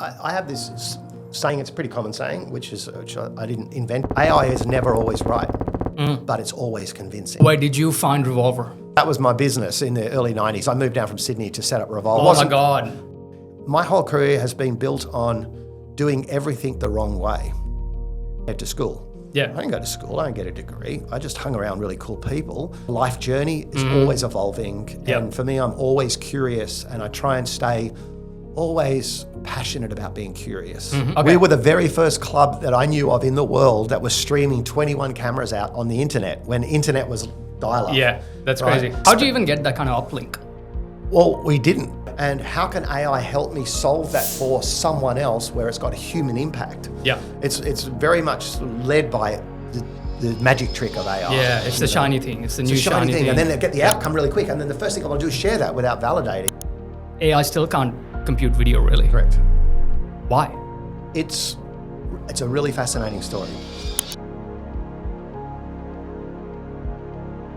I have this saying, it's a pretty common saying, which I didn't invent. AI is never always right, but it's always convincing. Where did you find Revolver? That was my business in the early 90s. I moved down from Sydney to set up Revolver. Oh my God. My whole career has been built on doing everything the wrong way. I went to school. Yeah. I didn't go to school, I didn't get a degree. I just hung around really cool people. Life journey is always evolving. Yep. And for me, I'm always curious, and I try and stay always passionate about being curious. Okay. We were the very first club that I knew of in the world that was streaming 21 cameras out on the internet when internet was dial-up. Yeah, that's Right. crazy. How do you even get that kind of uplink? Well, we didn't. And how can AI help me solve that for someone else where it's got a human impact? Yeah. It's very much led by the magic trick of AI. Yeah, it's the shiny thing. It's the new It's a shiny thing. And then they get the Yeah. outcome really quick. And then the first thing I want to do is share that without validating. AI still can't compute video, really. Correct. Why? It's a really fascinating story.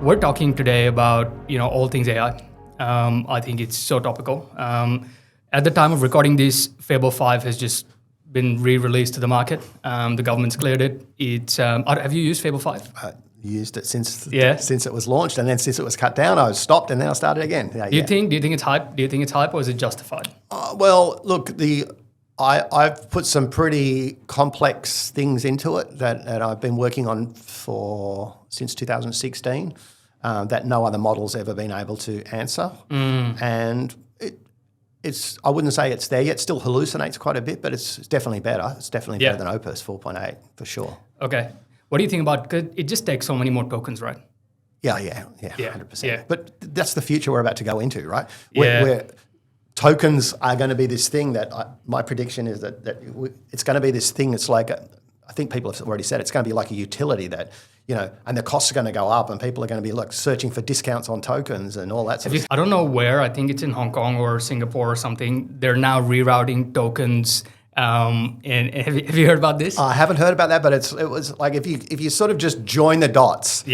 We're talking today about, all things AI. I think it's so topical. At the time of recording this, Fable 5 has just been re-released to the market. The government's cleared it. It's have you used Fable 5? Used it since it was launched, and then since it was cut down, I was stopped, and then I started again. Do you think it's hype? Do you think it's hype, or is it justified? Well, look, I've put some pretty complex things into it that I've been working on since 2016 that no other model's ever been able to answer, and I wouldn't say it's there yet. It still hallucinates quite a bit, but it's definitely better. It's definitely better than Opus 4.8 for sure. Okay. What do you think about, because it just takes so many more tokens, right? Yeah, 100%. Yeah. But that's the future we're about to go into, right? Yeah. Where tokens are going to be this thing that my prediction is that it's going to be this thing that's like, I think people have already said, it's going to be like a utility that, and the costs are going to go up and people are going to be like searching for discounts on tokens and all that sort of stuff. I don't know where, I think it's in Hong Kong or Singapore or something. They're now rerouting tokens. And have you heard about this? I haven't heard about that, but it was like if you sort of just join the dots,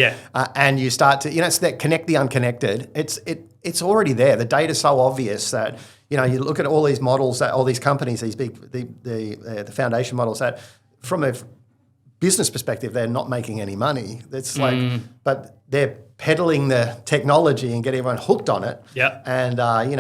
and you start to it's that connect the unconnected. It's already there. The data's so obvious that you look at all these models, that all these companies, these big the foundation models that from a business perspective they're not making any money. It's like, but they're peddling the technology and getting everyone hooked on it. Yeah. And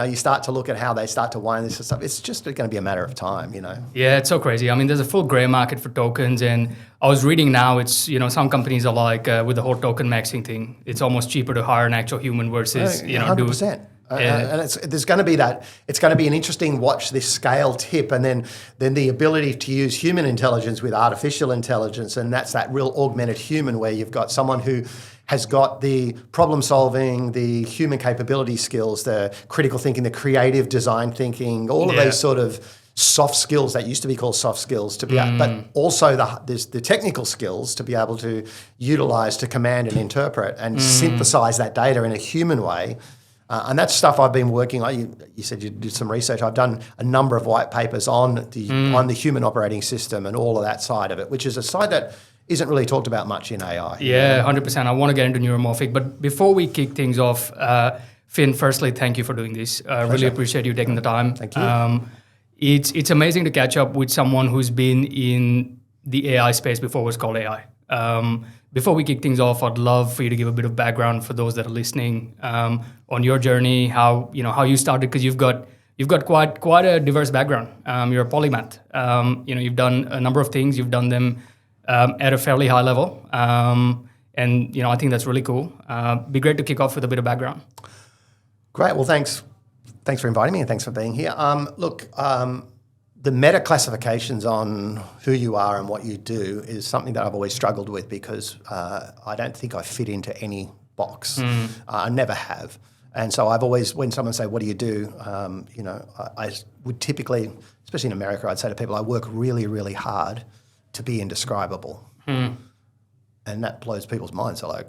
you start to look at how they start to wind this and stuff. It's just going to be a matter of time, Yeah, it's so crazy. I mean, there's a full gray market for tokens, and I was reading now. It's some companies are like with the whole token maxing thing. It's almost cheaper to hire an actual human versus 100%. And there's going to be that. It's going to be an interesting watch this scale tip, and then the ability to use human intelligence with artificial intelligence, and that's that real augmented human where you've got someone who has got the problem solving, the human capability skills, the critical thinking, the creative design thinking, all of those sort of soft skills that used to be called soft skills to be, but also there's the technical skills to be able to utilize to command and interpret and synthesize that data in a human way. And that's stuff I've been working on. You said you did some research. I've done a number of white papers on the human operating system and all of that side of it, which is a side that isn't really talked about much in AI. Yeah, 100%. I want to get into neuromorphic. But before we kick things off, Finn, firstly, thank you for doing this. I really appreciate you taking the time. Thank you. It's amazing to catch up with someone who's been in the AI space before it was called AI. Before we kick things off, I'd love for you to give a bit of background for those that are listening on your journey, how you started, because you've got quite a diverse background. You're a polymath. You've done a number of things. You've done them at a fairly high level, and I think that's really cool. Be great to kick off with a bit of background. Great. Well, thanks for inviting me, and thanks for being here. The meta classifications on who you are and what you do is something that I've always struggled with because I don't think I fit into any box. I never have. And so I've always, when someone say, what do you do? I would typically, especially in America, I'd say to people, I work really, really hard to be indescribable. And that blows people's minds. They're like,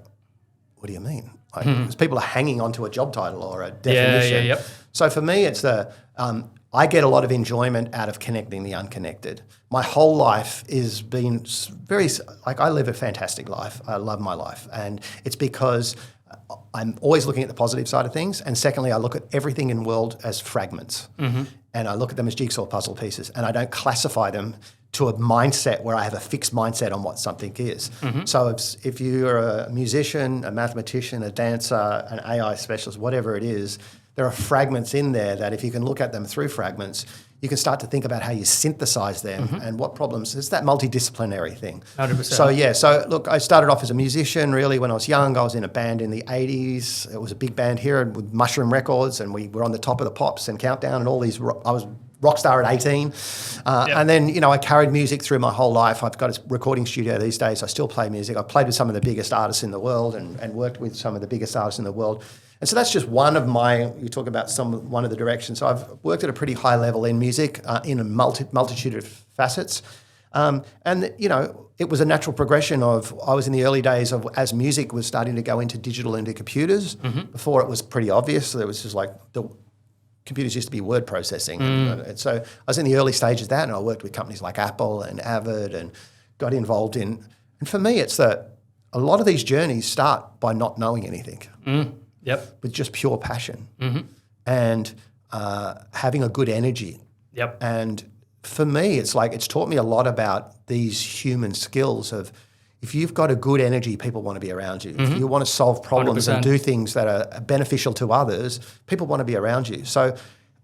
what do you mean? Because people are hanging onto a job title or a definition. Yep. So for me, it's I get a lot of enjoyment out of connecting the unconnected. My whole life is been I live a fantastic life. I love my life. And it's because I'm always looking at the positive side of things. And secondly, I look at everything in the world as fragments. And I look at them as jigsaw puzzle pieces. And I don't classify them to a mindset where I have a fixed mindset on what something is. So if you're a musician, a mathematician, a dancer, an AI specialist, whatever it is, there are fragments in there that if you can look at them through fragments, you can start to think about how you synthesize them and what problems. It's that multidisciplinary thing. 100%. So look, I started off as a musician really when I was young. I was in a band in the 80s. It was a big band here with Mushroom Records, and we were on the top of the Pops and Countdown and all these. I was rock star at 18. And then, I carried music through my whole life. I've got a recording studio these days. I still play music. I've played with some of the biggest artists in the world and worked with some of the biggest artists in the world. And so that's just one of you talk about one of the directions. So I've worked at a pretty high level in music in a multitude of facets. It was a natural progression of, I was in the early days of as music was starting to go into digital, into computers. Before it was pretty obvious. There was just like the computers used to be word processing. And so I was in the early stages of that, and I worked with companies like Apple and Avid and got involved in. And for me, it's that a lot of these journeys start by not knowing anything. With just pure passion and having a good energy. And for me, it's taught me a lot about these human skills of if you've got a good energy, people want to be around you. If you want to solve problems 100%. and do things that are beneficial to others, people want to be around you. So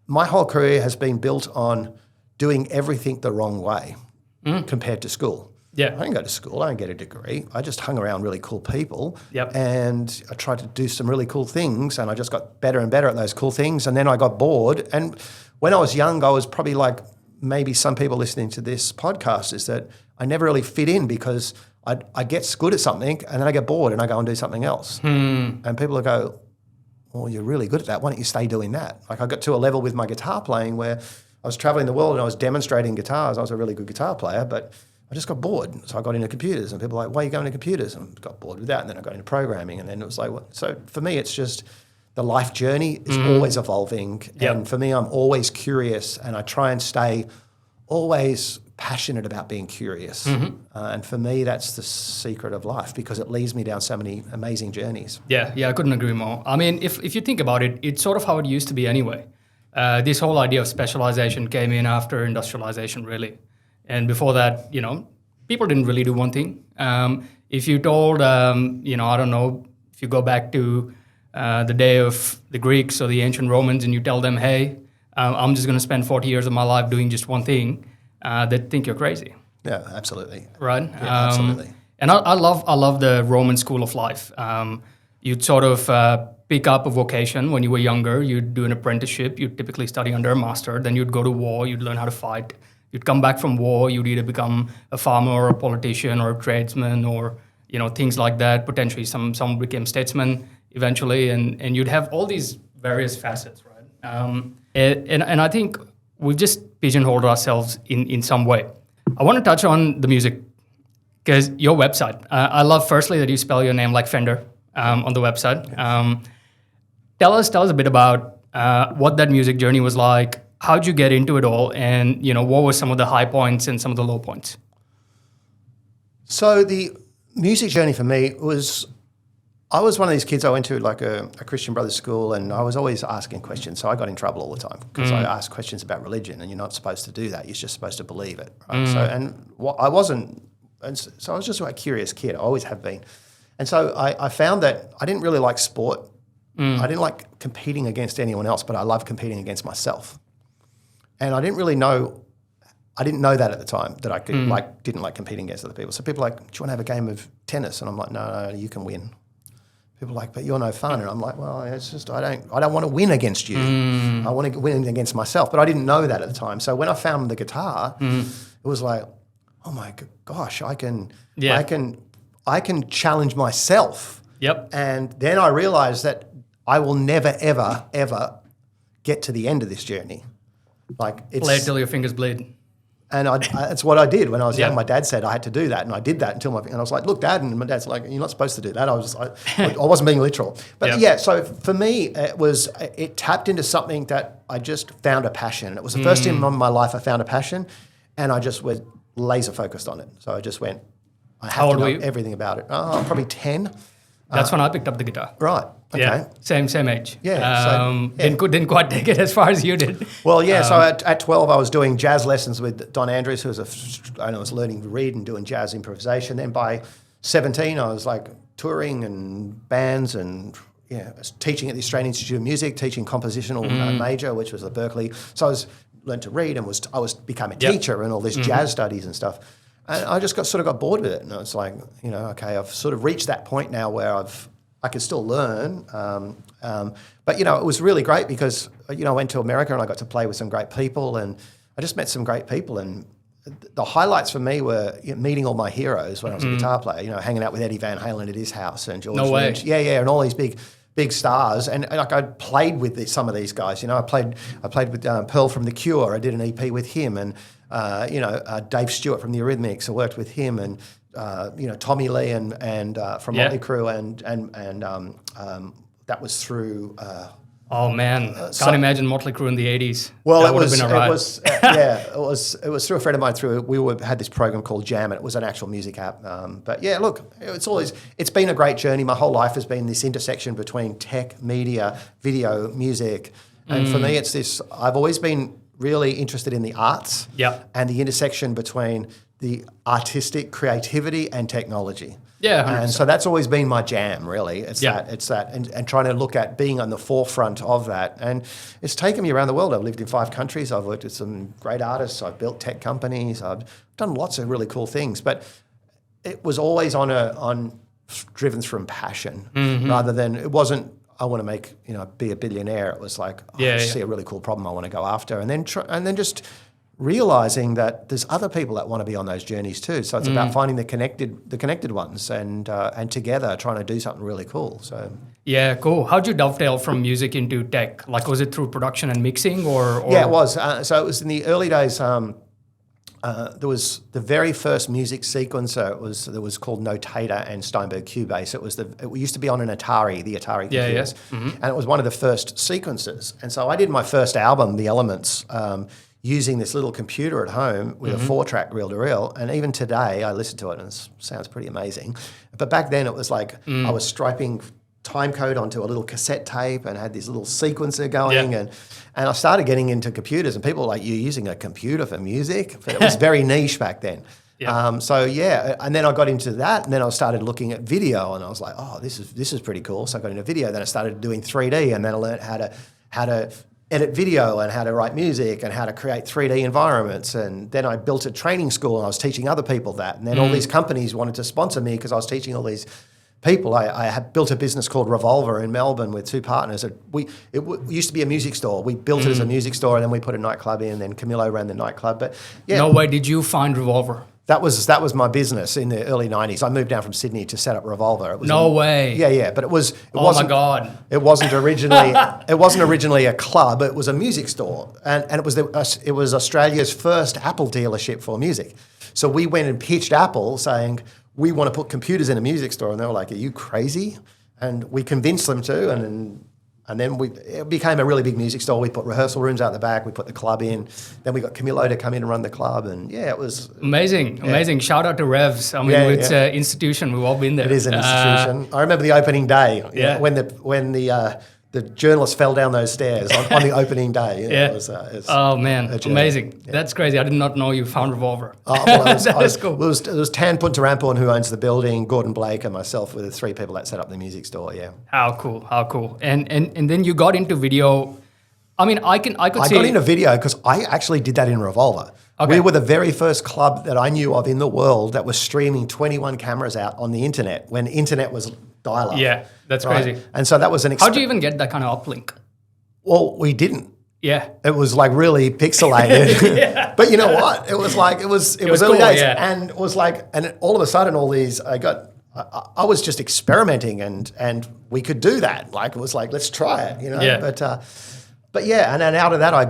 my whole career has been built on doing everything the wrong way compared to school. I didn't go to school. I didn't get a degree. I just hung around really cool people and I tried to do some really cool things, and I just got better and better at those cool things. And then I got bored. And when I was young, I was probably like maybe some people listening to this podcast is that I never really fit in because I get good at something and then I get bored and I go and do something else. And people will go, well, you're really good at that. Why don't you stay doing that? Like I got to a level with my guitar playing where I was traveling the world and I was demonstrating guitars. I was a really good guitar player, but I just got bored. So I got into computers and people were like, why are you going to computers? And I got bored with that. And then I got into programming. And then it was like, what? So for me, it's just the life journey is always evolving. And for me, I'm always curious and I try and stay always passionate about being curious. And for me, that's the secret of life because it leads me down so many amazing journeys. Yeah, I couldn't agree more. I mean, if you think about it, it's sort of how it used to be anyway. This whole idea of specialization came in after industrialization, really. And before that, people didn't really do one thing. If you told, I don't know, if you go back to the day of the Greeks or the ancient Romans and you tell them, hey, I'm just going to spend 40 years of my life doing just one thing, they'd think you're crazy. Yeah, absolutely. Right? Yeah, absolutely. And I love the Roman school of life. You'd sort of pick up a vocation when you were younger. You'd do an apprenticeship. You'd typically study under a master. Then you'd go to war. You'd learn how to fight. You'd come back from war, you'd either become a farmer or a politician or a tradesman or, things like that. Potentially some became statesmen eventually, and you'd have all these various facets, right? And I think we've just pigeonholed ourselves in some way. I want to touch on the music because your website, I love firstly that you spell your name like Fender on the website. Tell us a bit about what that music journey was like. How'd you get into it all? And, what were some of the high points and some of the low points? So the music journey for me was, I was one of these kids, I went to like a Christian Brothers school and I was always asking questions. So I got in trouble all the time because I asked questions about religion and you're not supposed to do that. You're just supposed to believe it. Right? So, I wasn't, and so I was just a curious kid. I always have been. And so I found that I didn't really like sport. I didn't like competing against anyone else, but I loved competing against myself. And I didn't know that at the time that I could didn't like competing against other people. So people were like, do you want to have a game of tennis? And I'm like, no, you can win. People are like, but you're no fun. And I'm like, well, it's just, I don't want to win against you. I want to win against myself. But I didn't know that at the time. So when I found the guitar, it was like, oh my gosh, I can challenge myself. And then I realized that I will never, ever, ever get to the end of this journey. Play it till your fingers bleed. And that's what I did when I was young. My dad said I had to do that, and I did that until and I was like, look, Dad, and my dad's like, you're not supposed to do that. I wasn't being literal. But so for me, it tapped into something that I just found a passion. It was the first time in my life I found a passion, and I just was laser focused on it. So I just went, I have to know everything about it. Oh, probably 10. That's when I picked up the guitar. Right. Okay. Yeah, same age. Yeah, Didn't quite take it as far as you did. Well, yeah. So at 12, I was doing jazz lessons with Don Andrews, who was I was learning to read and doing jazz improvisation. Then by 17, I was like touring and bands and teaching at the Australian Institute of Music, teaching compositional major, which was at Berkeley. So I learned to read and became a teacher and all this jazz studies and stuff. And I just got bored with it, and I was like, okay, I've sort of reached that point now where I can still learn, but it was really great because I went to America and I got to play with some great people, and I just met some great people. And the highlights for me were meeting all my heroes when I was a guitar player. Hanging out with Eddie Van Halen at his house and George Lynch, and all these big stars. And like I played with some of these guys. I played with Pearl from The Cure. I did an EP with him, and Dave Stewart from the Eurythmics. I worked with him, and Tommy Lee and from Motley Crue, and that was through. Oh man, can't imagine Motley Crue in the 80s. Well, that it was through a friend of mine. We had this program called Jam, and it was an actual music app. But yeah, look, it's been a great journey. My whole life has been this intersection between tech, media, video, music, and for me, it's this. I've always been really interested in the arts, and the intersection between the artistic creativity and technology. Yeah, 100%. And so that's always been my jam, really. It's that, and trying to look at being on the forefront of that. And it's taken me around the world. I've lived in 5 countries. I've worked with some great artists. I've built tech companies. I've done lots of really cool things. But it was always driven from passion, rather than it wasn't. I want to be a billionaire. It was like I see a really cool problem I want to go after, and then just realizing that there's other people that want to be on those journeys too. So it's about finding the connected ones, and together trying to do something really cool. So yeah, cool. How'd you dovetail from music into tech? Like, was it through production and mixing, or? Yeah, it was. So it was in the early days. There was the very first music sequencer. It was called Notator and Steinberg Cubase. It used to be on an Atari, the Atari computers, and it was one of the first sequencers. And so I did my first album, The Elements, using this little computer at home with a 4-track reel-to-reel. And even today, I listen to it and it sounds pretty amazing. But back then, it was like I was striping time code onto a little cassette tape and had this little sequencer going. And I started getting into computers, and people were like, you're using a computer for music? But it was very niche back then. And then I got into that, and then I started looking at video, and I was like, oh, this is pretty cool. So I got into video. Then I started doing 3D, and then I learned how to edit video and how to write music and how to create 3D environments. And then I built a training school, and I was teaching other people that. And then all these companies wanted to sponsor me because I was teaching all these people. I had built a business called Revolver in Melbourne with 2 partners. It used to be a music store. We built it as a music store, and then we put a nightclub in, and then Camillo ran the nightclub. But yeah. No way did you find Revolver? That was my business in the early 90s. I moved down from Sydney to set up Revolver. It was no way. Yeah. But it wasn't. My God. It wasn't originally a club. It was a music store, and it was Australia's first Apple dealership for music. So we went and pitched Apple, saying we want to put computers in a music store, and they were like, "Are you crazy?" And we convinced them to, and then it became a really big music store. We put rehearsal rooms out the back. We put the club in. Then we got Camillo to come in and run the club. And yeah, it was amazing. Shout out to Revs. I mean, it's an institution. We've all been there. It is an institution. I remember the opening day. When the journalist fell down those stairs on the opening day. It was amazing. Yeah. That's crazy. I did not know you found Revolver. That is cool. It was Tan Puntarampon who owns the building, Gordon Blake, and myself were the 3 people that set up the music store. Yeah. How cool. And then you got into video. I mean, I got into video because I actually did that in Revolver. Okay. We were the very first club that I knew of in the world that was streaming 21 cameras out on the internet when internet was dial-up. Yeah, that's crazy. And so that was How'd you even get that kind of uplink? Well, we didn't. Yeah. It was like really pixelated. But you know what? It was early cool, days. Yeah. And it was like, and all of a sudden I was just experimenting and we could do that. Like, it was like, let's try it, you know? Yeah. But yeah, and then out of that, I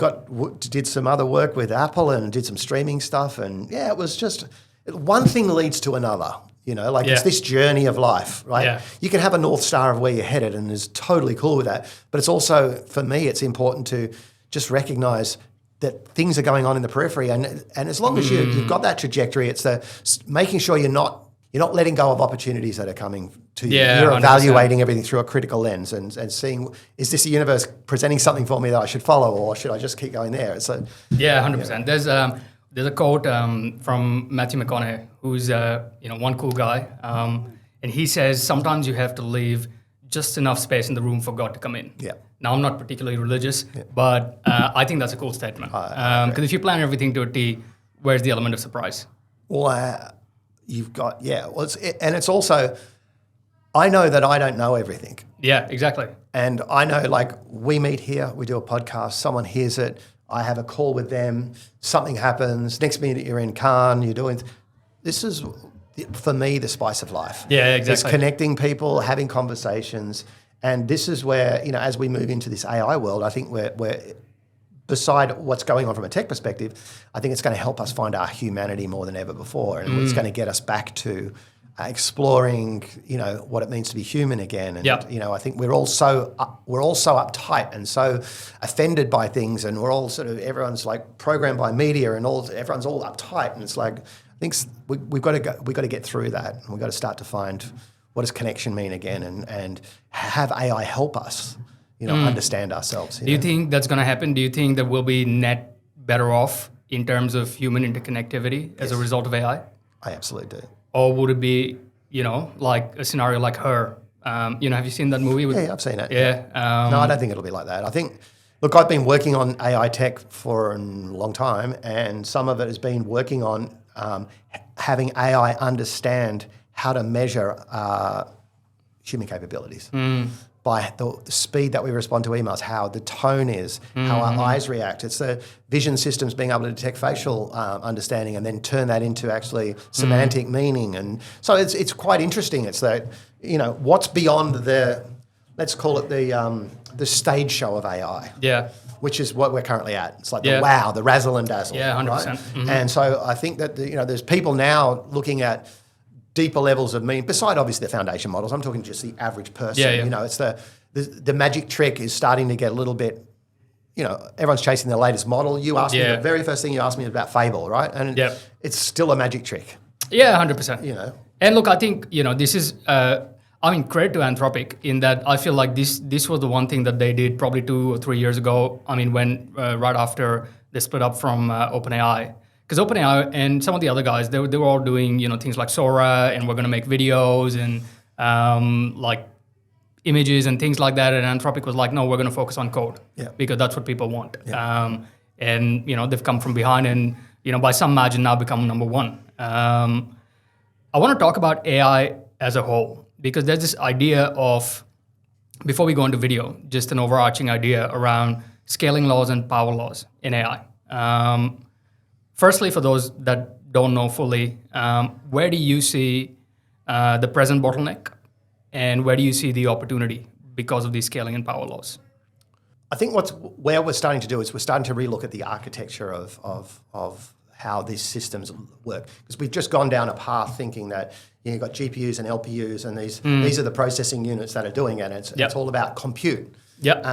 did some other work with Apple and did some streaming stuff. And yeah, it was just one thing leads to another, you know, like it's this journey of life, right? Yeah. You can have a North Star of where you're headed and is totally cool with that. But it's also, for me, it's important to just recognize that things are going on in the periphery. And as long as you've got that trajectory, it's making sure you're not letting go of opportunities that are coming to you. Yeah, You're 100%. evaluating everything through a critical lens and seeing, is this a universe presenting something for me that I should follow, or should I just keep going there? So, 100%. There's a quote from Matthew McConaughey, who's one cool guy, and he says sometimes you have to leave just enough space in the room for God to come in. Yeah. Now I'm not particularly religious, but I think that's a cool statement. Because if you plan everything to a T, where's the element of surprise? Well, you've got, it's also, I know that I don't know everything. Yeah, exactly. And I know, like, we meet here, we do a podcast, someone hears it, I have a call with them, something happens, next minute you're in Cannes, you're doing, this is, for me, the spice of life. Yeah, exactly. It's connecting people, having conversations, and this is where, as we move into this AI world, I think we're beside what's going on from a tech perspective, I think it's going to help us find our humanity more than ever before, and it's going to get us back to exploring, what it means to be human again. And I think we're all so uptight and so offended by things, and we're all everyone's like programmed by media, and everyone's all uptight, and it's like, I think we've got to get through that, and we've got to start to find what does connection mean again, and have AI help us, understand ourselves. Do you think that's going to happen? Do you think that we'll be net better off in terms of human interconnectivity as a result of AI? I absolutely do. Or would it be, like a scenario like Her? Have you seen that movie? Yeah, I've seen it. Yeah. No, I don't think it'll be like that. I think, look, I've been working on AI tech for a long time, and some of it has been working on having AI understand how to measure human capabilities. By the speed that we respond to emails, how the tone is, how our eyes react. It's the vision systems being able to detect facial understanding and then turn that into actually semantic meaning. And so it's quite interesting. It's that, what's beyond let's call it the stage show of AI. Yeah. Which is what we're currently at. It's like the wow, the razzle and dazzle. Yeah, 100%. Right? And so I think that, there's people now looking at deeper levels of meaning, beside obviously the foundation models. I'm talking just the average person. Yeah. It's the magic trick is starting to get a little bit, everyone's chasing the latest model. You asked me, the very first thing you asked me was about Fable, right? And it's still a magic trick. Yeah, 100%. And look, I think, this is, credit to Anthropic in that I feel like this was the one thing that they did probably 2 or 3 years ago. When right after they split up from OpenAI. Because OpenAI and some of the other guys, they were all doing, things like Sora, and we're going to make videos and like images and things like that. And Anthropic was like, no, we're going to focus on code because that's what people want. Yeah. And they've come from behind and by some margin now become number one. I want to talk about AI as a whole because there's this idea of, before we go into video, just an overarching idea around scaling laws and power laws in AI. Firstly, for those that don't know fully, where do you see the present bottleneck, and where do you see the opportunity because of these scaling and power laws? I think where we're starting to do is we're starting to relook at the architecture of how these systems work, because we've just gone down a path thinking that you've got GPUs and LPUs, and these are the processing units that are doing it. It's all about compute. Yep.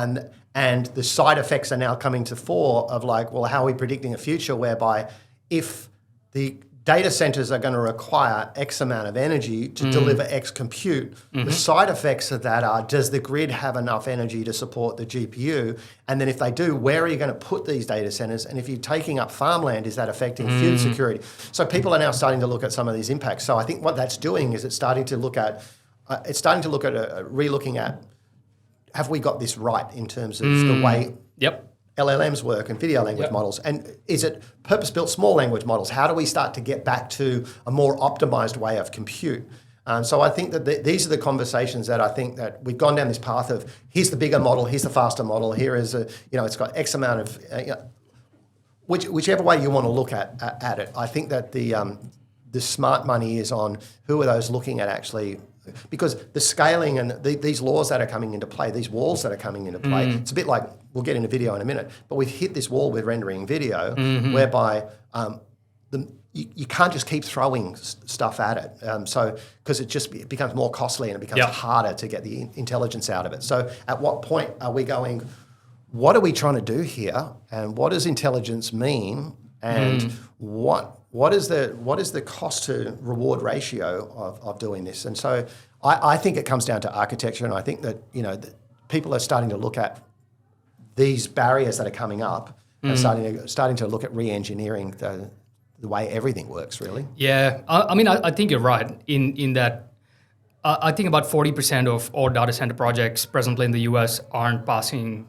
And the side effects are now coming to fore of like, well, how are we predicting a future whereby if the data centers are going to require X amount of energy to deliver X compute, the side effects of that are, does the grid have enough energy to support the GPU? And then if they do, where are you going to put these data centers? And if you're taking up farmland, is that affecting food security? So people are now starting to look at some of these impacts. So I think what that's doing is it's starting to look at relooking at, have we got this right in terms of the way LLMs work and video language models? And is it purpose-built small language models? How do we start to get back to a more optimized way of compute? So I think that these are the conversations that I think that we've gone down this path of, here's the bigger model, here's the faster model, here is it's got X amount of, whichever way you want to look at it. I think that the smart money is on who are those looking at actually, because the scaling and these laws that are coming into play, these walls that are coming into play, it's a bit like, we'll get into video in a minute, but we've hit this wall with rendering video whereby you can't just keep throwing stuff at it. So because it becomes more costly and it becomes harder to get the intelligence out of it. So at what point are we going, what are we trying to do here? And what does intelligence mean? And what is the cost to reward ratio of doing this? And so I think it comes down to architecture, and I think that that people are starting to look at these barriers that are coming up and starting to look at re-engineering the way everything works. Really. Yeah, I mean, I think you're right in that. I think about 40% of all data center projects presently in the US aren't passing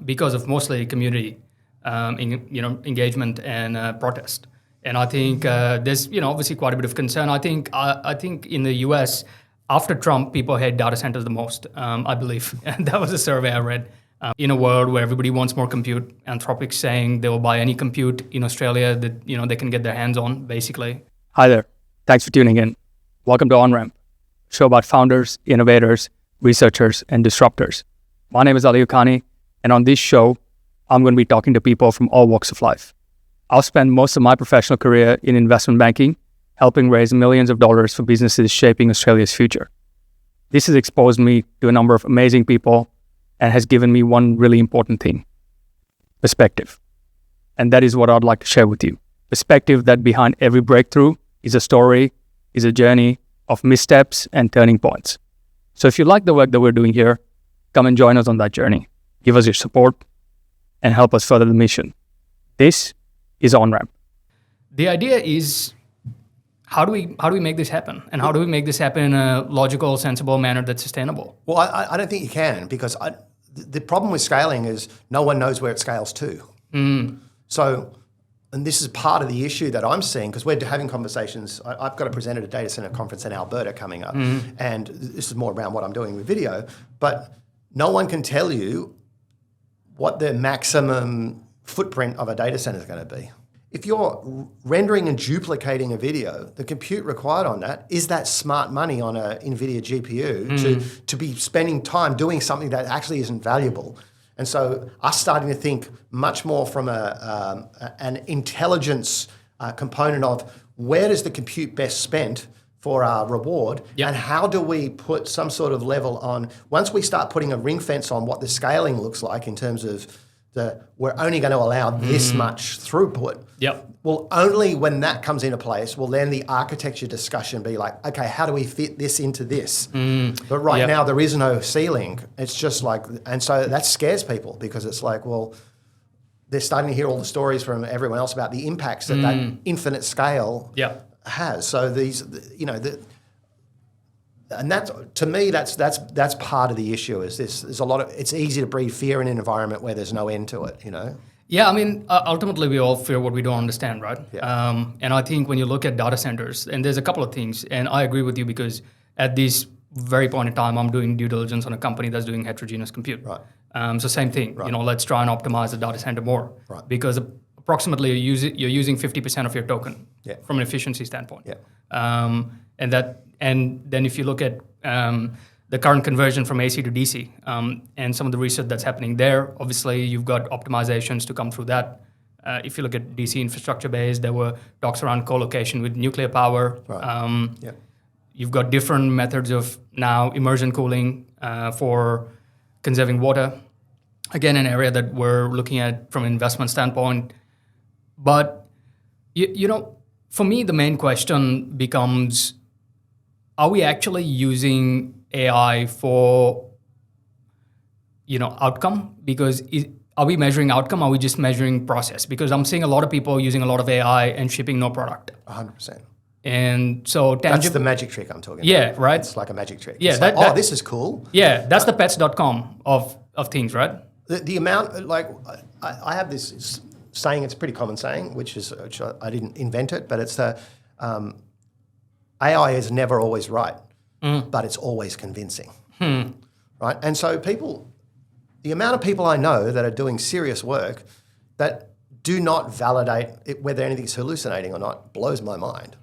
because of mostly community engagement and protest. And I think there's obviously quite a bit of concern. I think in the US, after Trump, people hate data centers the most, I believe. And that was a survey I read. In a world where everybody wants more compute, Anthropic's saying they will buy any compute in Australia that they can get their hands on, basically. Hi there. Thanks for tuning in. Welcome to OnRamp, a show about founders, innovators, researchers, and disruptors. My name is Ali Ukhani, and on this show, I'm going to be talking to people from all walks of life. I've spent most of my professional career in investment banking, helping raise millions of dollars for businesses shaping Australia's future. This has exposed me to a number of amazing people and has given me one really important thing: perspective. And that is what I'd like to share with you. Perspective that behind every breakthrough is a story, is a journey of missteps and turning points. So if you like the work that we're doing here, come and join us on that journey. Give us your support and help us further the mission. This is OnRamp. The idea is, how do we make this happen? And how do we make this happen in a logical, sensible manner that's sustainable? Well, I don't think you can, because the problem with scaling is no one knows where it scales to. So, and this is part of the issue that I'm seeing, because we're having conversations. I've got to present at a data center conference in Alberta coming up, and this is more around what I'm doing with video, but no one can tell you what the maximum footprint of a data center is going to be. If you're rendering and duplicating a video, the compute required on that is that smart money on a NVIDIA GPU to be spending time doing something that actually isn't valuable. And so us starting to think much more from an intelligence component of where does the compute best spent for our reward, and how do we put some sort of level on, once we start putting a ring fence on what the scaling looks like in terms of we're only going to allow this much throughput. Well, only when that comes into place will then the architecture discussion be like, okay, how do we fit this into this? But right now there is no ceiling. It's just like, and so that scares people, because it's like, well, they're starting to hear all the stories from everyone else about the impacts that infinite scale has. So these, and that's, to me, that's part of the issue. Is this? There's a lot of. It's easy to breed fear in an environment where there's no end to it. Yeah, I mean, ultimately we all fear what we don't understand, right? And I think when you look at data centers, and there's a couple of things, and I agree with you, because at this very point in time, I'm doing due diligence on a company that's doing heterogeneous compute. So same thing. Let's try and optimize the data center more, because approximately you're using 50% of your token from an efficiency standpoint. And then if you look at the current conversion from AC to DC and some of the research that's happening there, obviously you've got optimizations to come through that. If you look at DC infrastructure base, there were talks around co-location with nuclear power. You've got different methods of now immersion cooling for conserving water. Again, an area that we're looking at from an investment standpoint. But, for me, the main question becomes, are we actually using AI for, outcome? Because are we measuring outcome? Or are we just measuring process? Because I'm seeing a lot of people using a lot of AI and shipping no product. 100%. And so that's the magic trick I'm talking about. Yeah, right. It's like a magic trick. Yeah, like, this is cool. Yeah, that's the pets.com of things, right? The amount, like, I have this saying, it's a pretty common saying, which I didn't invent it, but it's AI is never always right, but it's always convincing, right? And so the amount of people I know that are doing serious work that do not validate whether anything's hallucinating or not blows my mind.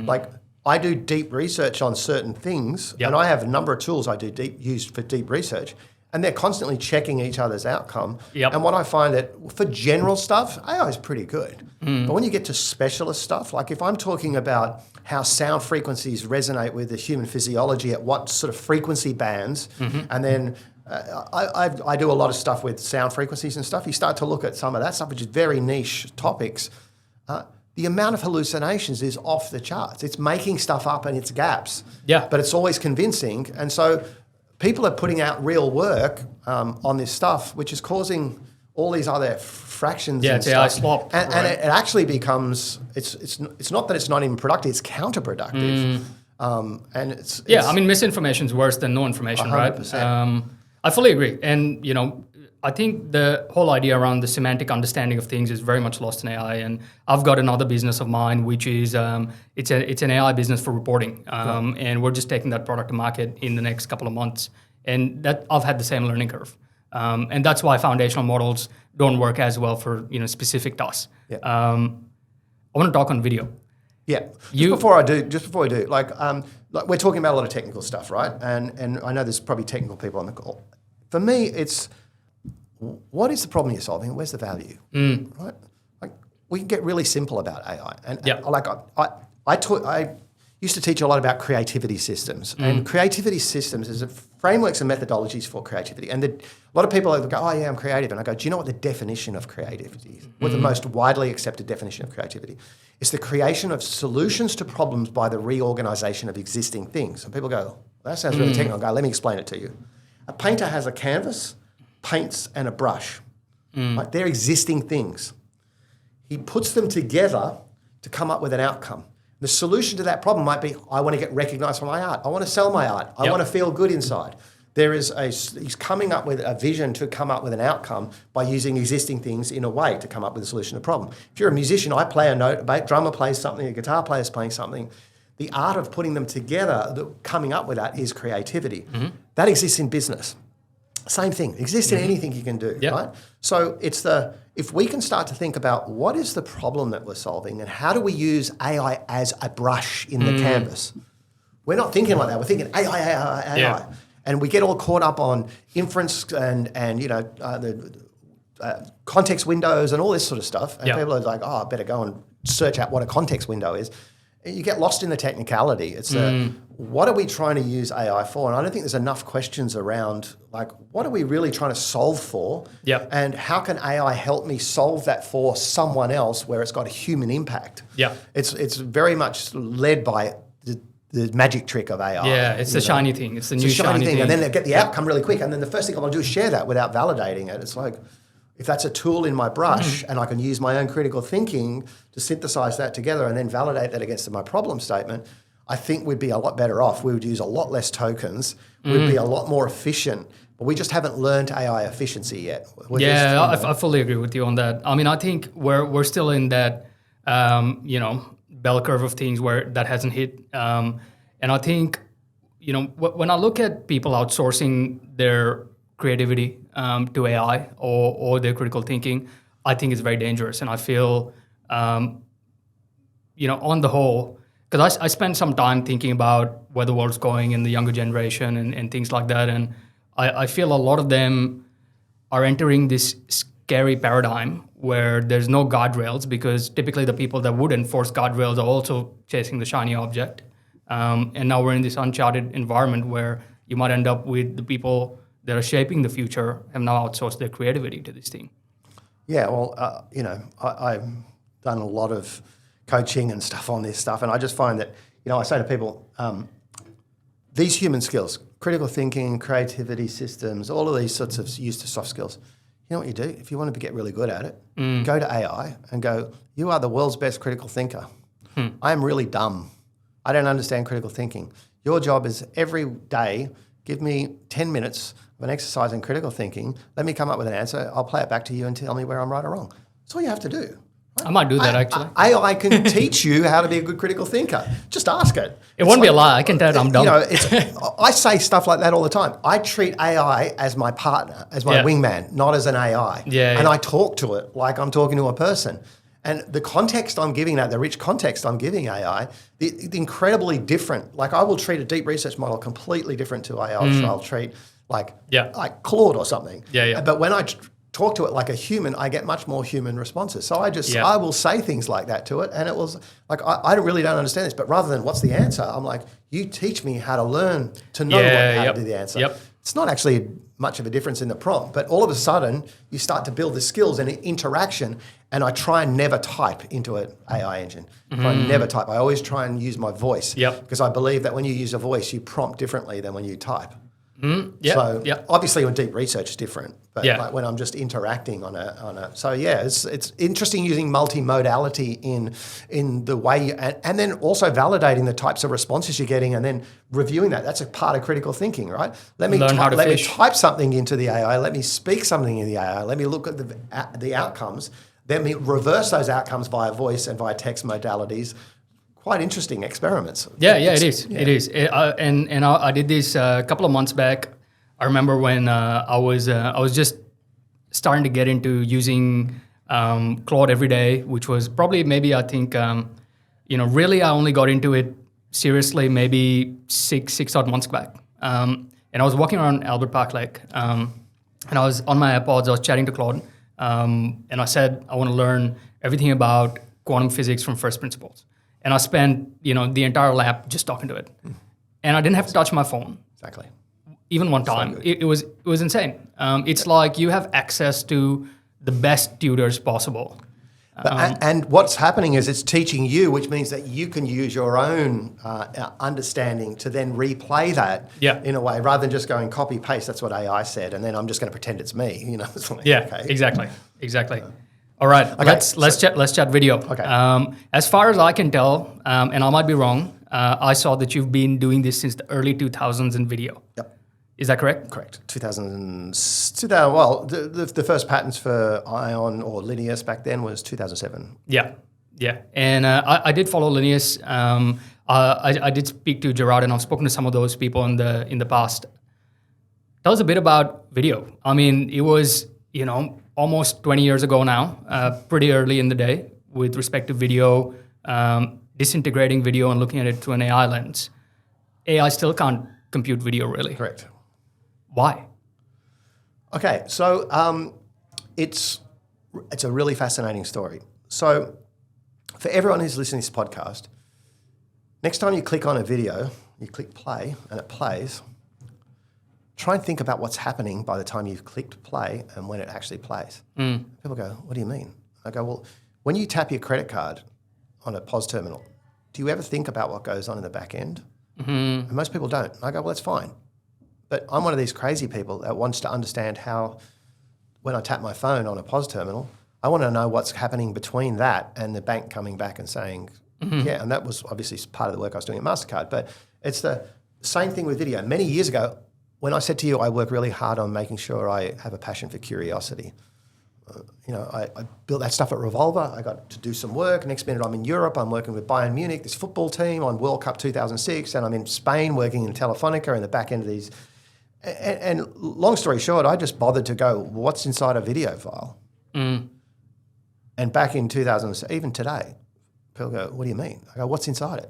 Like, I do deep research on certain things, and I have a number of tools I do use for deep research, and they're constantly checking each other's outcome. And what I find that for general stuff, AI is pretty good. But when you get to specialist stuff, like if I'm talking about how sound frequencies resonate with the human physiology at what sort of frequency bands, and then I do a lot of stuff with sound frequencies and stuff. You start to look at some of that stuff, which is very niche topics. the amount of hallucinations is off the charts. It's making stuff up and it's gaps. Yeah. But it's always convincing. And so people are putting out real work on this stuff, which is causing all these other fractions and it's AI stuff. slop. And it actually becomes, it's not that it's not even productive, it's counterproductive. And it's I mean, misinformation is worse than no information, 100%. right? I fully agree. And, I think the whole idea around the semantic understanding of things is very much lost in AI. And I've got another business of mine, which is it's an AI business for reporting, and we're just taking that product to market in the next couple of months. And that I've had the same learning curve, and that's why foundational models don't work as well for specific tasks. Yeah. I want to talk on video. Yeah. Just before we do, like we're talking about a lot of technical stuff, right? And I know there's probably technical people on the call. For me, it's what is the problem you're solving? Where's the value? Right? Like we can get really simple about AI. And I used to teach a lot about creativity systems. And creativity systems is frameworks and methodologies for creativity. And a lot of people go, oh yeah, I'm creative. And I go, do you know what the definition of creativity is? What the most widely accepted definition of creativity? It's the creation of solutions to problems by the reorganization of existing things. And people go, well, that sounds really technical. I go, let me explain it to you. A painter has a canvas, paints and a brush. Right? They're existing things. He puts them together to come up with an outcome. The solution to that problem might be, I want to get recognized for my art. I want to sell my art. I want to feel good inside. He's coming up with a vision to come up with an outcome by using existing things in a way to come up with a solution to a problem. If you're a musician, I play a note, a drummer plays something, a guitar player is playing something. The art of putting them together, coming up with that is creativity. That exists in business. Same thing, exists in anything you can do, right? So if we can start to think about what is the problem that we're solving and how do we use AI as a brush in the canvas? We're not thinking like that. We're thinking AI. Yeah. And we get all caught up on inference and the context windows and all this sort of stuff. And people are like, oh, I better go and search out what a context window is. You get lost in the technicality. It's what are we trying to use AI for? And I don't think there's enough questions around, like, what are we really trying to solve for? Yep. And how can AI help me solve that for someone else where it's got a human impact? Yeah. It's very much led by the magic trick of AI. Yeah, it's the shiny thing. It's the new shiny thing. And then they get the outcome really quick. And then the first thing I want to do is share that without validating it. It's like, if that's a tool in my brush and I can use my own critical thinking to synthesize that together and then validate that against my problem statement, I think we'd be a lot better off. We would use a lot less tokens. We'd be a lot more efficient. But we just haven't learned AI efficiency yet. I fully agree with you on that. I mean, I think we're still in that, bell curve of things where that hasn't hit. And I think, when I look at people outsourcing their creativity to AI or their critical thinking, I think it's very dangerous. And I feel, on the whole, because I spend some time thinking about where the world's going in the younger generation and things like that. And I feel a lot of them are entering this scary paradigm where there's no guardrails, because typically the people that would enforce guardrails are also chasing the shiny object. And now we're in this uncharted environment where you might end up with the people that are shaping the future have now outsourced their creativity to this thing. Yeah, well, I've done a lot of coaching and stuff on this stuff, and I just find that, I say to people, these human skills, critical thinking, creativity systems, all of these sorts of use to soft skills, you know what you do? If you want to get really good at it, go to AI and go, you are the world's best critical thinker. I am really dumb. I don't understand critical thinking. Your job is every day, give me 10 minutes of an exercise in critical thinking. Let me come up with an answer. I'll play it back to you and tell me where I'm right or wrong. That's all you have to do. Right? I might do that, actually. AI can teach you how to be a good critical thinker. Just ask it. It won't be a lie. I can tell it I'm dumb. I say stuff like that all the time. I treat AI as my partner, as my wingman, not as an AI. And I talk to it like I'm talking to a person. And the context I'm giving that, the rich context I'm giving AI, the incredibly different. Like I will treat a deep research model completely different to AI. I'll treat like Claude or something. But when I talk to it like a human, I get much more human responses. So I will say things like that to it, and it was like I really don't understand this. But rather than what's the answer, I'm like, you teach me how to learn to know how to do the answer. It's not actually much of a difference in the prompt. But all of a sudden, you start to build the skills and interaction. And I try and never type into an AI engine. I never type. I always try and use my voice. Because I believe that when you use a voice, you prompt differently than when you type. So obviously when deep research is different, but like when I'm just interacting on a so it's interesting using multimodality in the way and then also validating the types of responses you're getting and then reviewing that. That's a part of critical thinking, right? Let me type something into the AI. Let me speak something in the AI. Let me look at the outcomes. Then we reverse those outcomes via voice and via text modalities. Quite interesting experiments. It is. It is. I did this a couple of months back. I remember when I was just starting to get into using Claude every day, which was probably maybe I think really I only got into it seriously maybe six odd months back. And I was walking around Albert Park Lake, and I was on my AirPods. I was chatting to Claude, and I said I want to learn everything about quantum physics from first principles. And I spent, the entire lap just talking to it, and I didn't have to touch my phone. Exactly. Even one time, it was insane. It's like you have access to the best tutors possible. And what's happening is it's teaching you, which means that you can use your own understanding to then replay that in a way, rather than just going copy paste. That's what AI said, and then I'm just going to pretend it's me. It's like, Exactly. All right, okay, let's chat video. Okay. As far as I can tell, and I might be wrong, I saw that you've been doing this since the early 2000s in video. Yep. Is that correct? Correct. 2000. Well, the first patents for Ion or Linnaeus back then was 2007. Yeah. And I did follow Linnaeus. I did speak to Gerard, and I've spoken to some of those people in the past. Tell us a bit about video. I mean, it was almost 20 years ago now, pretty early in the day with respect to video, disintegrating video and looking at it through an AI lens. AI still can't compute video, really. Correct. Why? Okay, so it's a really fascinating story. So for everyone who's listening to this podcast, next time you click on a video, you click play and it plays, try and think about what's happening by the time you've clicked play and when it actually plays. People go, what do you mean? I go, well, when you tap your credit card on a POS terminal, do you ever think about what goes on in the back end? And most people don't. I go, well, that's fine. But I'm one of these crazy people that wants to understand how, when I tap my phone on a POS terminal, I want to know what's happening between that and the bank coming back and saying, and that was obviously part of the work I was doing at MasterCard. But it's the same thing with video. Many years ago, when I said to you, I work really hard on making sure I have a passion for curiosity. I built that stuff at Revolver. I got to do some work. Next minute, I'm in Europe. I'm working with Bayern Munich, this football team, on World Cup 2006. And I'm in Spain working in Telefonica in the back end of these. And long story short, I just bothered to go, what's inside a video file? And back in 2000, even today, people go, what do you mean? I go, what's inside it?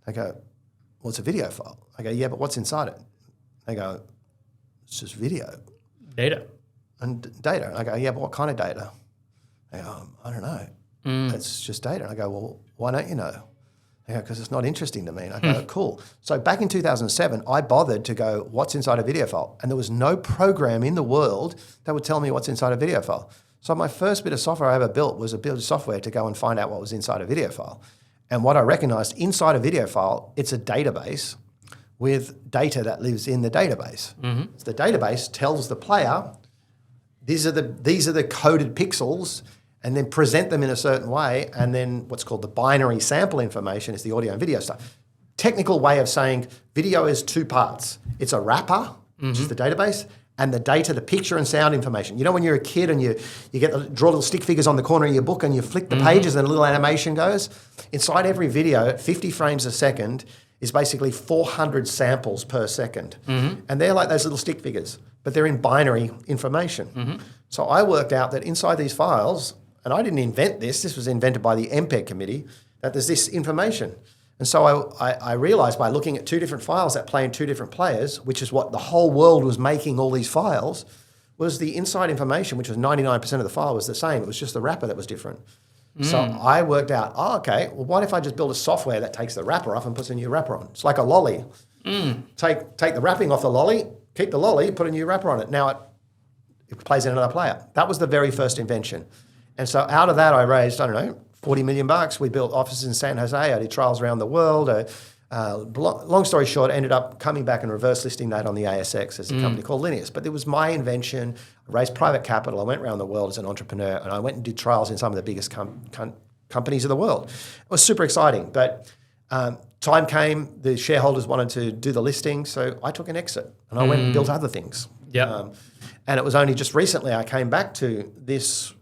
They go, well, it's a video file. I go, yeah, but what's inside it? They go, it's just video. Data. And data. And I go, yeah, but what kind of data? They go, I don't know. It's just data. And I go, well, why don't you know? They go, because it's not interesting to me. And I go, cool. So back in 2007, I bothered to go, what's inside a video file? And there was no program in the world that would tell me what's inside a video file. So my first bit of software I ever built was a bit of software to go and find out what was inside a video file. And what I recognized, inside a video file, it's a database with data that lives in the database. So the database tells the player, these are the coded pixels, and then present them in a certain way, and then what's called the binary sample information is the audio and video stuff. Technical way of saying video is two parts. It's a wrapper, which is the database, and the data, the picture and sound information. You know when you're a kid and you draw little stick figures on the corner of your book and you flick the pages and a little animation goes? Inside every video, at 50 frames a second, is basically 400 samples per second. And they're like those little stick figures, but they're in binary information. So I worked out that inside these files, and I didn't invent this was invented by the MPEG committee, that there's this information. And so I realized by looking at two different files that play in two different players, which is what the whole world was making all these files, was the inside information, which was 99% of the file was the same. It was just the wrapper that was different. So I worked out, okay, well, what if I just build a software that takes the wrapper off and puts a new wrapper on? It's like a lolly. Take the wrapping off the lolly, keep the lolly, put a new wrapper on it. Now it plays in another player. That was the very first invention. And so out of that, I raised, $40 million. We built offices in San Jose. I did trials around the world. Long story short, ended up coming back and reverse listing that on the ASX as a company called Lineus. But it was my invention. I raised private capital. I went around the world as an entrepreneur, and I went and did trials in some of the biggest companies of the world. It was super exciting. But time came, the shareholders wanted to do the listing, so I took an exit, and I went and built other things. Yeah. And it was only just recently I came back to this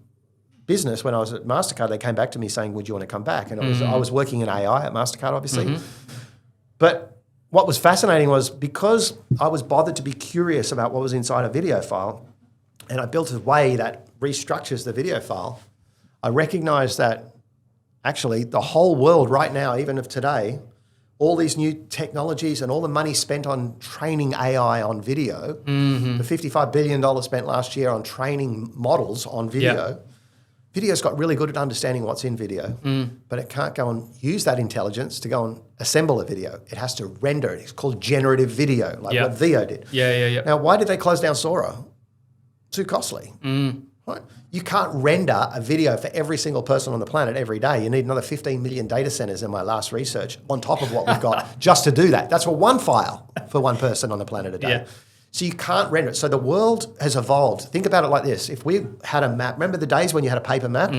business. When I was at Mastercard, they came back to me saying, would you want to come back? And I was working in AI at Mastercard, obviously. But what was fascinating was because I was bothered to be curious about what was inside a video file, and I built a way that restructures the video file, I recognized that actually the whole world right now, even of today, all these new technologies and all the money spent on training AI on video, the $55 billion spent last year on training models on video, video's got really good at understanding what's in video, but it can't go and use that intelligence to go and assemble a video. It has to render it. It's called generative video, like what Veo did. Now, why did they close down Sora? Too costly. Right? You can't render a video for every single person on the planet every day. You need another 15 million data centers in my last research on top of what we've got just to do that. That's for one file for one person on the planet a day. Yeah. So you can't render it. So the world has evolved. Think about it like this. If we had a map, remember the days when you had a paper map?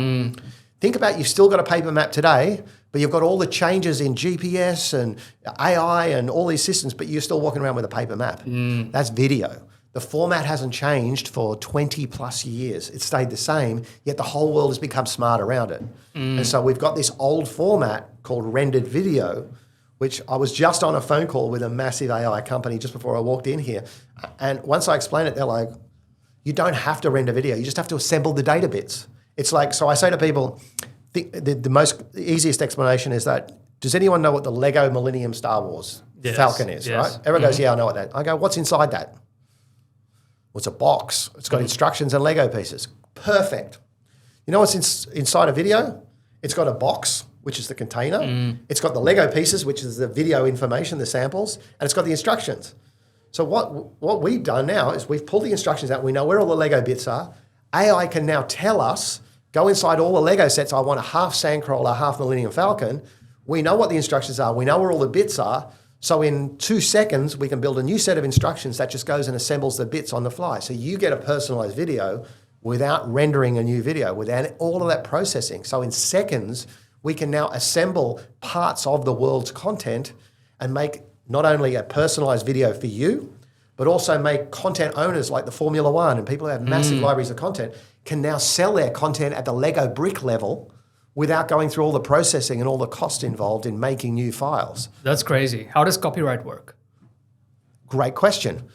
Think about you've still got a paper map today, but you've got all the changes in GPS and AI and all these systems, but you're still walking around with a paper map. That's video. The format hasn't changed for 20 plus years. It stayed the same, yet the whole world has become smart around it. And so we've got this old format called rendered video, which I was just on a phone call with a massive AI company just before I walked in here. And once I explain it, they're like, you don't have to render video. You just have to assemble the data bits. It's like, so I say to people, the easiest explanation is that, does anyone know what the Lego Millennium Star Wars Falcon is, right? Everyone goes, yeah, I know what that. I go, what's inside that? Well, it's a box. It's got instructions and Lego pieces. Perfect. You know what's inside a video? It's got a box, which is the container. It's got the Lego pieces, which is the video information, the samples, and it's got the instructions. So what we've done now is we've pulled the instructions out. We know where all the Lego bits are. AI can now tell us, go inside all the Lego sets. I want a half Sandcrawler, half Millennium Falcon. We know what the instructions are. We know where all the bits are. So in 2 seconds, we can build a new set of instructions that just goes and assembles the bits on the fly. So you get a personalized video without rendering a new video, without all of that processing. So in seconds, we can now assemble parts of the world's content and make not only a personalized video for you, but also make content owners like the Formula One and people who have massive libraries of content can now sell their content at the Lego brick level without going through all the processing and all the cost involved in making new files. That's crazy. How does copyright work? Great question.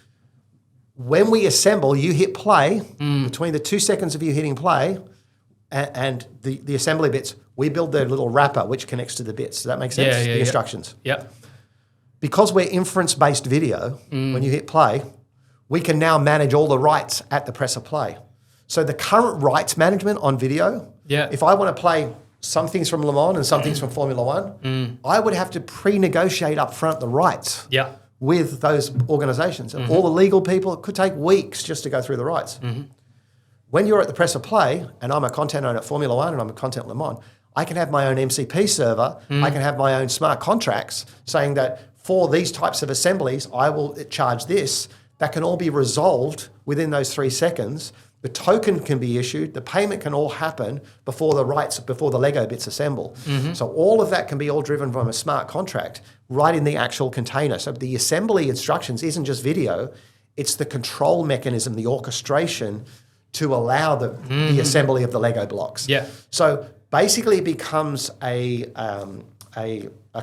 When we assemble, you hit play, between the 2 seconds of you hitting play and the assembly bits, we build the little wrapper which connects to the bits. Does that make sense? The instructions. Yep. Because we're inference-based video, when you hit play, we can now manage all the rights at the press of play. So the current rights management on video, if I want to play some things from Le Mans and some things from Formula One, I would have to pre-negotiate up front the rights with those organizations. And all the legal people, it could take weeks just to go through the rights. When you're at the press of play, and I'm a content owner at Formula One and I'm a content Le Mans, I can have my own MCP server, I can have my own smart contracts saying that for these types of assemblies, I will charge this. That can all be resolved within those 3 seconds. The token can be issued, the payment can all happen before the Lego bits assemble. So all of that can be all driven from a smart contract right in the actual container. So the assembly instructions isn't just video, it's the control mechanism, the orchestration to allow the assembly of the Lego blocks. So basically it becomes a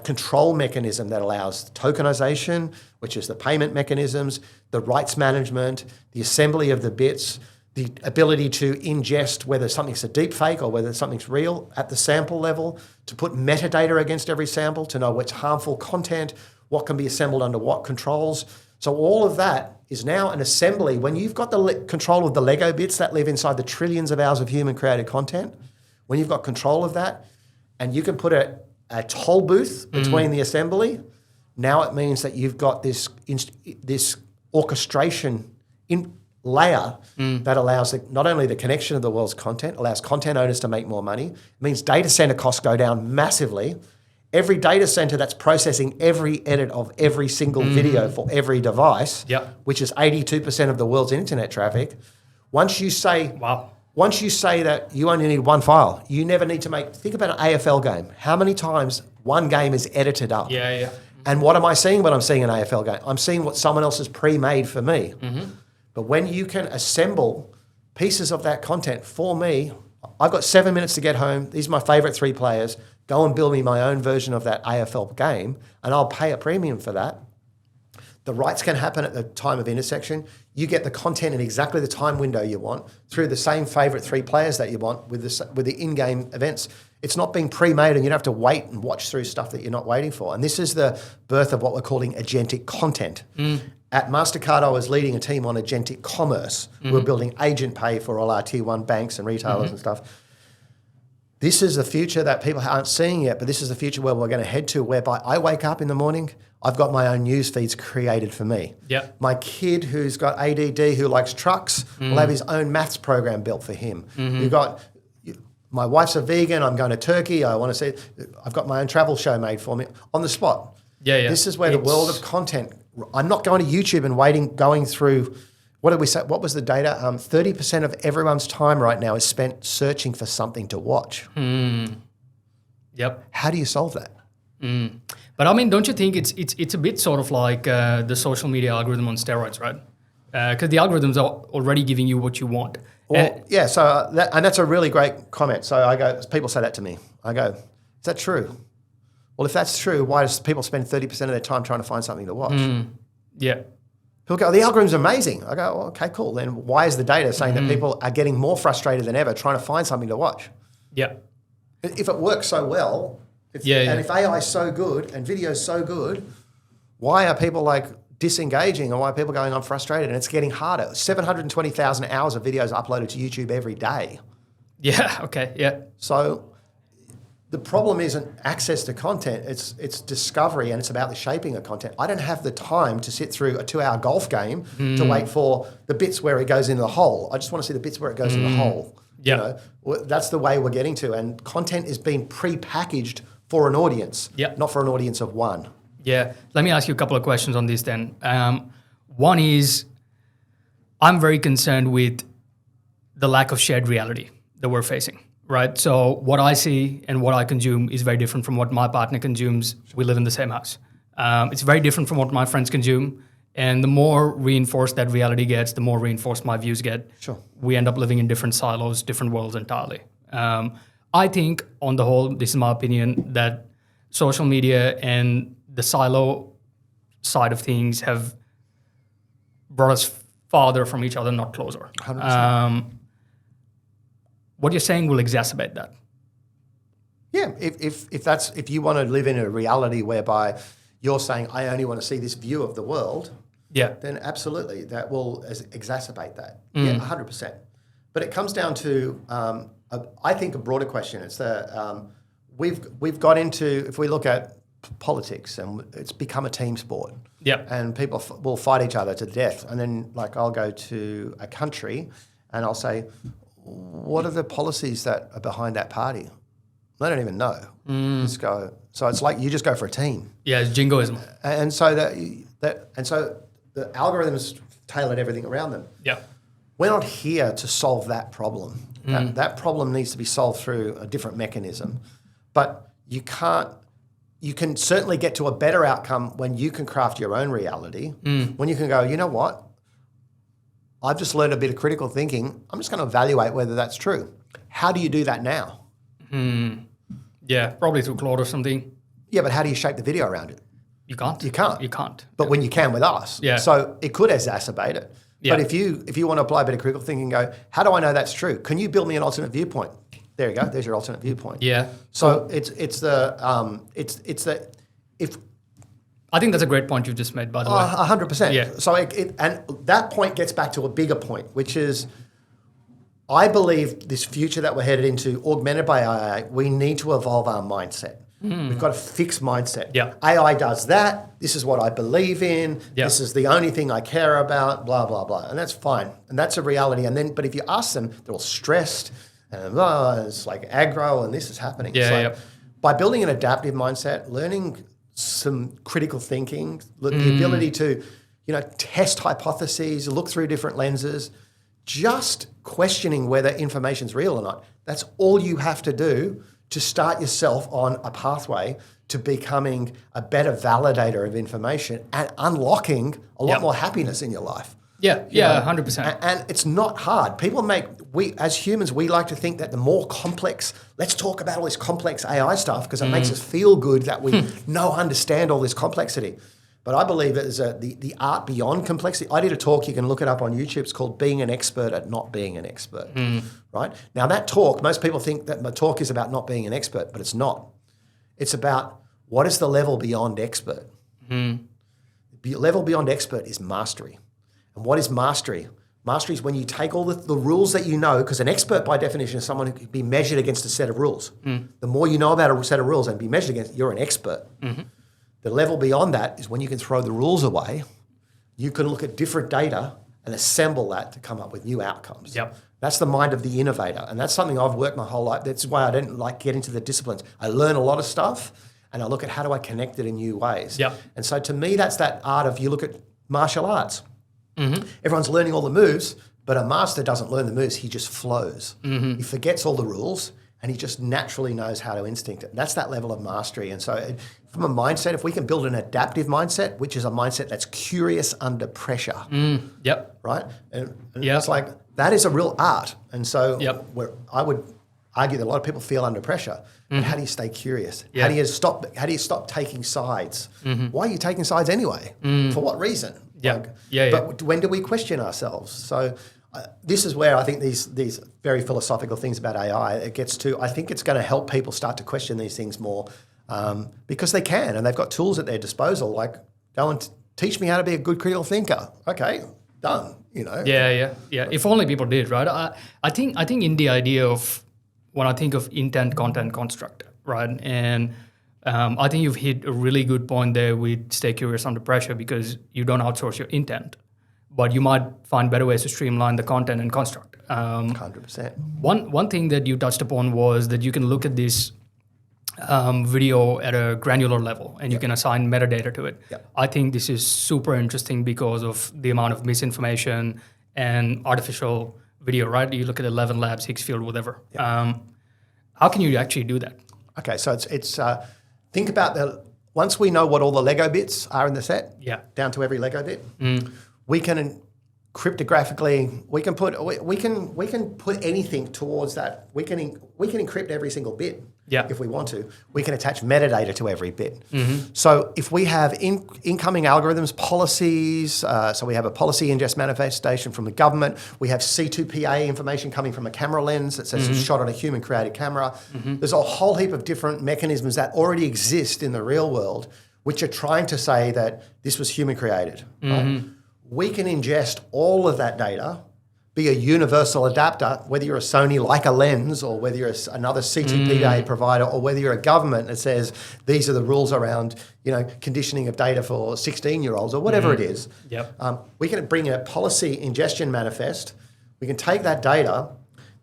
control mechanism that allows tokenization, which is the payment mechanisms, the rights management, the assembly of the bits, the ability to ingest whether something's a deep fake or whether something's real at the sample level, to put metadata against every sample, to know what's harmful content, what can be assembled under what controls. So all of that is now an assembly. When you've got the control of the Lego bits that live inside the trillions of hours of human created content, when you've got control of that and you can put a toll booth between the assembly, now it means that you've got this orchestration layer that allows not only the connection of the world's content, allows content owners to make more money. It means data center costs go down massively. Every data center that's processing every edit of every single video for every device, which is 82% of the world's internet traffic. Once you say that you only need one file, you never need to think about an AFL game. How many times one game is edited up? Yeah. And what am I seeing when I'm seeing an AFL game? I'm seeing what someone else has pre-made for me. But when you can assemble pieces of that content for me, I've got 7 minutes to get home. These are my favourite 3 players. Go and build me my own version of that AFL game, and I'll pay a premium for that. The rights can happen at the time of intersection. You get the content in exactly the time window you want through the same favourite 3 players that you want with the in-game events. It's not being pre-made and you don't have to wait and watch through stuff that you're not waiting for. And this is the birth of what we're calling agentic content. At Mastercard, I was leading a team on agentic commerce. We were building agent pay for all our tier 1 banks and retailers and stuff. This is the future that people aren't seeing yet, but this is the future where we're going to head to, whereby I wake up in the morning, I've got my own news feeds created for me. My kid who's got ADD, who likes trucks, will have his own maths program built for him. You've got, my wife's a vegan, I'm going to Turkey, I want to see, I've got my own travel show made for me on the spot. This is where the world of content, I'm not going to YouTube and going through, what did we say? What was the data? 30% of everyone's time right now is spent searching for something to watch. How do you solve that? But I mean, don't you think it's a bit sort of like the social media algorithm on steroids, right? Because the algorithms are already giving you what you want. Well, so that's a really great comment. So people say that to me. I go, is that true? Well, if that's true, why does people spend 30% of their time trying to find something to watch? People go, the algorithm's amazing. I go, okay, cool. Then why is the data saying that people are getting more frustrated than ever trying to find something to watch? If it works so well, if AI is so good and video is so good, why are people disengaging, and why are people going, I'm frustrated? And it's getting harder. 720,000 hours of videos uploaded to YouTube every day. So the problem isn't access to content, it's discovery, and it's about the shaping of content. I don't have the time to sit through a 2-hour golf game to wait for the bits where it goes into the hole. I just want to see the bits where it goes in the hole. You know, that's the way we're getting to. And content is being pre-packaged for an audience, not for an audience of one. Let me ask you a couple of questions on this then. One is, I'm very concerned with the lack of shared reality that we're facing. Right, so what I see and what I consume is very different from what my partner consumes. We live in the same house. It's very different from what my friends consume. And the more reinforced that reality gets, the more reinforced my views get. We end up living in different silos, different worlds entirely. I think, on the whole, this is my opinion, that social media and the silo side of things have brought us farther from each other, not closer. 100%. What you're saying will exacerbate that. If you want to live in a reality whereby you're saying, I only want to see this view of the world, then absolutely, that will exacerbate that. 100%. But it comes down to, I think, a broader question. It's we've got into, if we look at politics, and it's become a team sport. And people will fight each other to death. And then, I'll go to a country and I'll say, what are the policies that are behind that party? They don't even know. Just go. So it's like you just go for a team. It's jingoism. And so so the algorithms tailored everything around them. We're not here to solve that problem. That problem needs to be solved through a different mechanism. But you can certainly get to a better outcome when you can craft your own reality. When you can go, you know what? I've just learned a bit of critical thinking. I'm just going to evaluate whether that's true. How do you do that now? Probably through Claude or something. But how do you shape the video around it? You can't. You can't. You can't. But when you can with us. So it could exacerbate it. But if you want to apply a bit of critical thinking and go, how do I know that's true? Can you build me an alternate viewpoint? There you go. There's your alternate viewpoint. So I think that's a great point you've just made, by the way. 100%. So and that point gets back to a bigger point, which is, I believe this future that we're headed into, augmented by AI, we need to evolve our mindset. We've got a fixed mindset. Yeah. AI does that. This is what I believe in. Yeah. This is the only thing I care about, blah, blah, blah. And that's fine. And that's a reality. And then, but if you ask them, they're all stressed and it's like aggro and this is happening. Yeah, By building an adaptive mindset, learning some critical thinking, the ability to, test hypotheses, look through different lenses, just questioning whether information's real or not. That's all you have to do to start yourself on a pathway to becoming a better validator of information and unlocking a lot more happiness in your life. Yeah, 100%. And it's not hard. We as humans, we like to think that the more complex, let's talk about all this complex AI stuff because it makes us feel good that we understand all this complexity. But I believe that there's the art beyond complexity. I did a talk, you can look it up on YouTube, it's called Being an Expert at Not Being an Expert, right? Now that talk, most people think that my talk is about not being an expert, but it's not. It's about what is the level beyond expert. The level beyond expert is mastery. And what is mastery? Mastery is when you take all the rules that you know, because an expert by definition is someone who can be measured against a set of rules. The more you know about a set of rules and be measured against, you're an expert. The level beyond that is when you can throw the rules away, you can look at different data and assemble that to come up with new outcomes. Yep. That's the mind of the innovator. And that's something I've worked my whole life. That's why I didn't get into the disciplines. I learn a lot of stuff and I look at how do I connect it in new ways. Yep. And so to me, that's that art of, you look at martial arts. Everyone's learning all the moves, but a master doesn't learn the moves, he just flows. He forgets all the rules and he just naturally knows how to instinct it. That's that level of mastery. And so from a mindset, if we can build an adaptive mindset, which is a mindset that's curious under pressure, right? And it's like, that is a real art. And so I would argue that a lot of people feel under pressure. But how do you stay curious? How do you stop taking sides? Why are you taking sides anyway? For what reason? But when do we question ourselves? So this is where I think these very philosophical things about AI, it gets to, I think it's going to help people start to question these things more because they can, and they've got tools at their disposal, like go and teach me how to be a good critical thinker. Okay, done, Yeah. If only people did, right? I think in the idea of, when I think of intent, content, construct, right? And I think you've hit a really good point there with stay curious under pressure, because you don't outsource your intent, but you might find better ways to streamline the content and construct. 100%. One thing that you touched upon was that you can look at this video at a granular level and you can assign metadata to it. I think this is super interesting because of the amount of misinformation and artificial video, right? You look at 11 Labs, Higgsfield, whatever. How can you actually do that? Okay, so it's think about once we know what all the Lego bits are in the set, down to every Lego bit, we can cryptographically we can put anything towards that. We can encrypt every single bit if we want to. We can attach metadata to every bit. So if we have incoming algorithms, policies, so we have a policy ingest manifestation from the government, we have C2PA information coming from a camera lens that says it's shot on a human created camera. There's a whole heap of different mechanisms that already exist in the real world which are trying to say that this was human created. Right? We can ingest all of that data, be a universal adapter, whether you're a Sony Leica lens or whether you're another C2PA provider or whether you're a government that says these are the rules around conditioning of data for 16-year-olds or whatever it is. We can bring a policy ingestion manifest. We can take that data.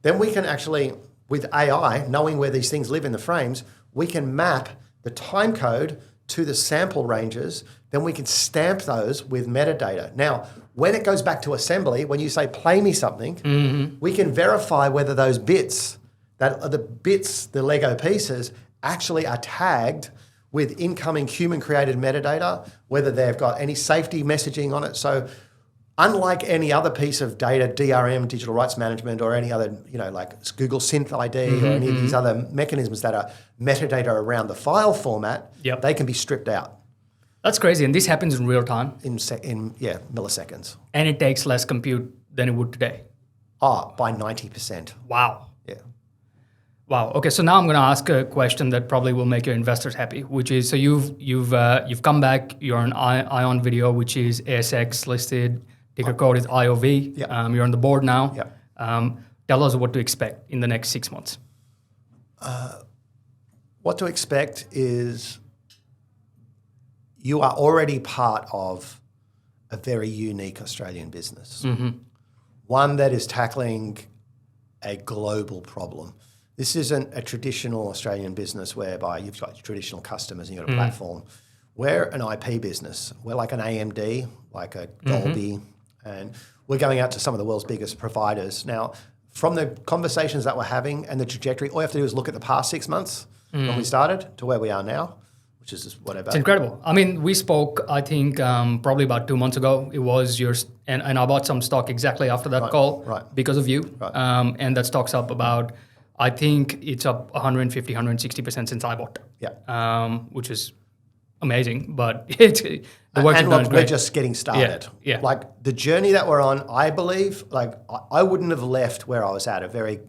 Then we can actually, with AI, knowing where these things live in the frames, we can map the time code to the sample ranges, then we can stamp those with metadata. Now, when it goes back to assembly, when you say play me something, we can verify whether those bits, the Lego pieces, actually are tagged with incoming human-created metadata, whether they've got any safety messaging on it. So unlike any other piece of data, DRM, digital rights management, or any other, like Google Synth ID or any of these other mechanisms that are metadata around the file format, they can be stripped out. That's crazy. And this happens in real time? In milliseconds. And it takes less compute than it would today? By 90%. Wow. Yeah. Wow. Okay, so now I'm going to ask a question that probably will make your investors happy, which is, so you've come back, you're on Ion Video, which is ASX listed, ticker code is IOV. You're on the board now. Tell us what to expect in the next 6 months. What to expect is you are already part of a very unique Australian business, one that is tackling a global problem. This isn't a traditional Australian business whereby you've got your traditional customers and you've got a platform. We're an IP business. We're like an AMD, like a Dolby, and we're going out to some of the world's biggest providers. Now, from the conversations that we're having and the trajectory, all you have to do is look at the past 6 months when we started to where we are now, which is just whatever. It's incredible. I mean, we spoke, I think, probably about 2 months ago. It was yours, and I bought some stock exactly after that call because of you. Right. And that stock's up about, I think it's up 150, 160% since I bought. Yeah. Which is amazing, but the work you've done is great. We're just getting started. Yeah. Like the journey that we're on, I believe, like I wouldn't have left where I was at, a very,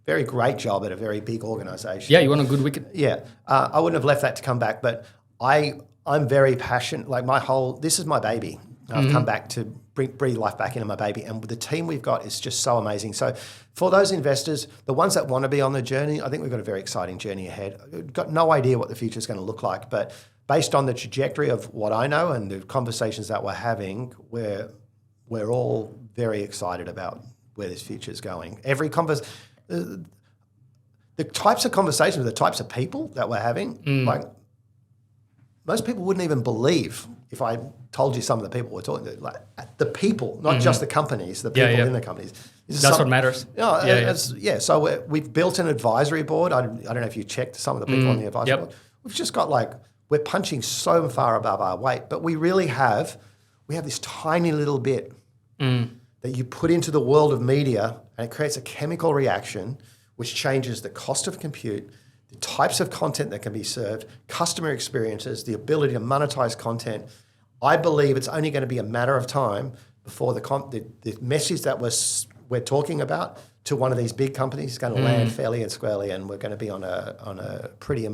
very great job at a very big organization. Yeah, you want a good wicket. Yeah. I wouldn't have left that to come back, but I'm very passionate. Like this is my baby. I've come back to breathe life back into my baby. And the team we've got is just so amazing. So for those investors, the ones that want to be on the journey, I think we've got a very exciting journey ahead. We've got no idea what the future is going to look like, but based on the trajectory of what I know and the conversations that we're having, we're all very excited about where this future is going. The types of conversations, the types of people that we're having, like most people wouldn't even believe if I told you some of the people we're talking to. Like the people, not just the companies, the people in the companies. That's what matters. So we've built an advisory board. I don't know if you checked some of the people on the advisory board. We've just got we're punching so far above our weight, but we have this tiny little bit that you put into the world of media and it creates a chemical reaction which changes the cost of compute, the types of content that can be served, customer experiences, the ability to monetize content. I believe it's only going to be a matter of time before the message that we're talking about to one of these big companies is going to land fairly and squarely, and we're going to be on a pretty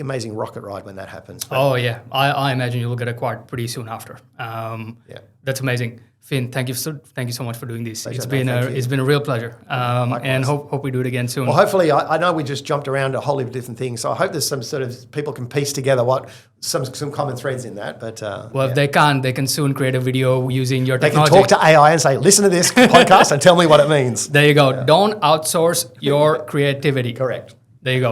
amazing rocket ride when that happens. But I imagine you'll get acquired pretty soon after. That's amazing. Finn, thank you so much for doing this. Pleasure, it's been a real pleasure, and hope we do it again soon. Well, hopefully, I know we just jumped around a whole heap of different things, so I hope there's some sort of people can piece together some common threads in that. But if they can soon create a video using your technology. They can talk to AI and say, "Listen to this podcast and tell me what it means." There you go. Don't outsource your creativity. Correct. There you go.